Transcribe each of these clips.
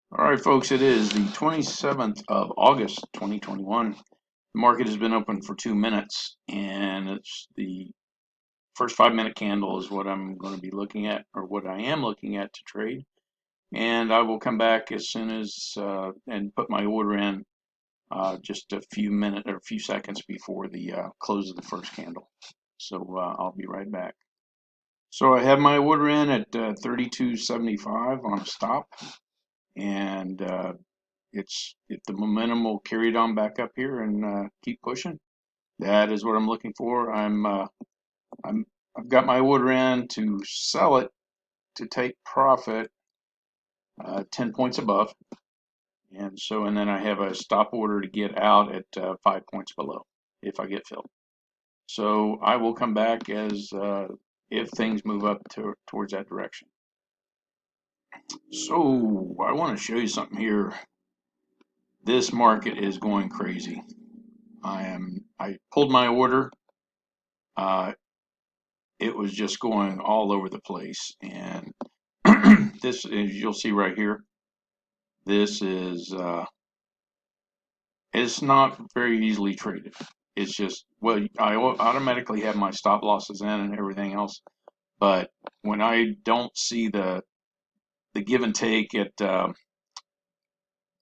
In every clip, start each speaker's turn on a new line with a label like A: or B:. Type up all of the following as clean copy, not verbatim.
A: All right, folks, it is the 27th of August, 2021. The market has been open for 2 minutes, and it's the first 5 minute candle is what I'm going to be looking at, or what I am looking at to trade. And I will come back as soon as and put my order in just a few seconds before the close of the first candle. So I'll be right back. So I have my order in at 32.75 on a stop, and if the momentum will carry it on back up here and keep pushing, that is what I'm looking for. I've got my order in to sell it to take profit 10 points above, and then I have a stop order to get out at 5 points below if I get filled. So I will come back as if things move up towards that direction. So I want to show you something here. This market is going crazy. I pulled my order. Uh, it was just going all over the place, and this, as you'll see right here, this is it's not very easily traded. It's just, well, I automatically have my stop losses in and everything else, but when I don't see the give and take at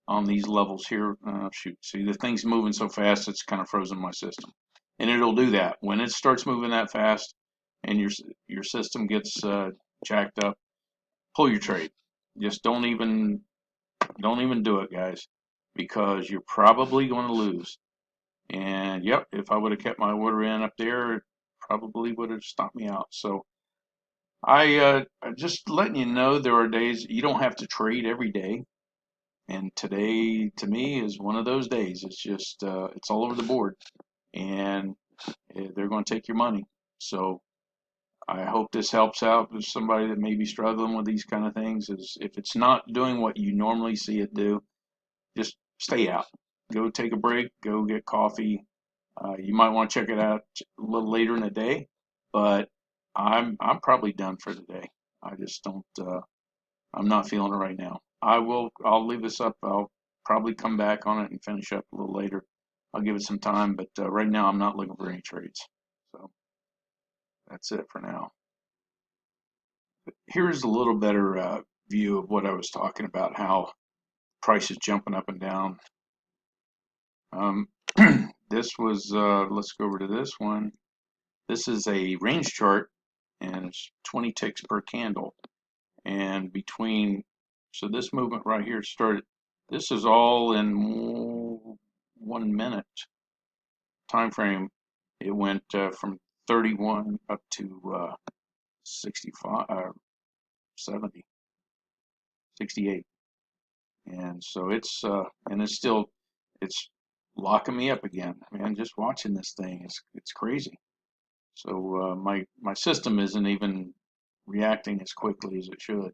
A: on these levels here, shoot, see, the thing's moving so fast it's kind of frozen my system, and it'll do that when it starts moving that fast, and your system gets jacked up. Pull your trade. Just don't even do it, guys, because you're probably going to lose. And yep, if I would have kept my order in up there, it probably would have stopped me out. So I'm just letting you know there are days you don't have to trade every day. And today, to me, is one of those days. It's just it's all over the board, and they're going to take your money. So I hope this helps out with somebody that may be struggling with these kind of things. Is if it's not doing what you normally see it do, just stay out. Go take a break. Go get coffee. You might want to check it out a little later in the day, but I'm probably done for the day. I just don't. I'm not feeling it right now. I'll leave this up. I'll probably come back on it and finish up a little later. I'll give it some time, but right now I'm not looking for any trades. So that's it for now. Here's a little better view of what I was talking about, how price is jumping up and down. Um, this was, let's go over to this one. This is a range chart, and it's 20 ticks per candle. And so this movement right here started, this is all in 1 minute time frame. It went from 31 up to 65, 70, 68. And so it's locking me up again. Man, just watching this thing, it's crazy. So my system isn't even reacting as quickly as it should.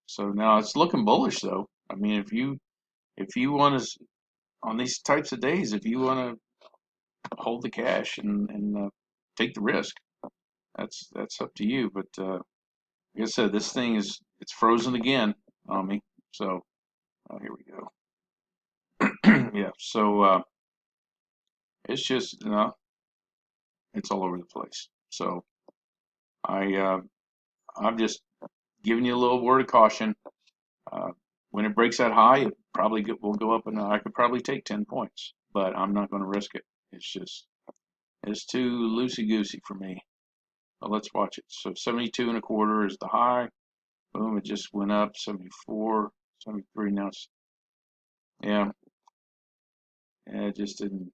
A: So now it's looking bullish though. I mean, if you want to, on these types of days, if you want to hold the cash and take the risk, that's up to you. But like I said, this thing it's frozen again on me. So here we go. Yeah. So it's just it's all over the place. So I I'm just giving you a little word of caution. Uh, when it breaks that high, it probably will go up, and I could probably take 10 points, but I'm not going to risk it. It's too loosey goosey for me. But let's watch it. So 72 and a quarter is the high. Boom, it just went up. 74, 73. Now it's, yeah, it just didn't.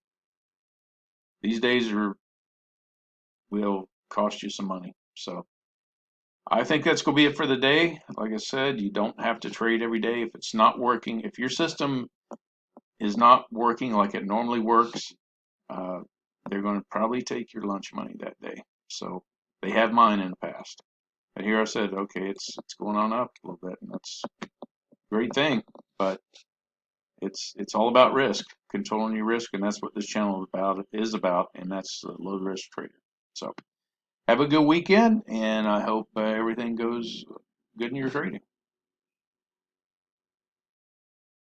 A: These days will cost you some money. So I think that's going to be it for the day. Like I said, you don't have to trade every day. If it's not working, if your system is not working like it normally works, uh, they're going to probably take your lunch money that day. So they have mine in the past. But here I said, okay, it's going on up a little bit, and that's a great thing. But it's all about risk, controlling your risk, and that's what this channel is about, and that's low risk trader. So have a good weekend, and I hope everything goes good in your trading.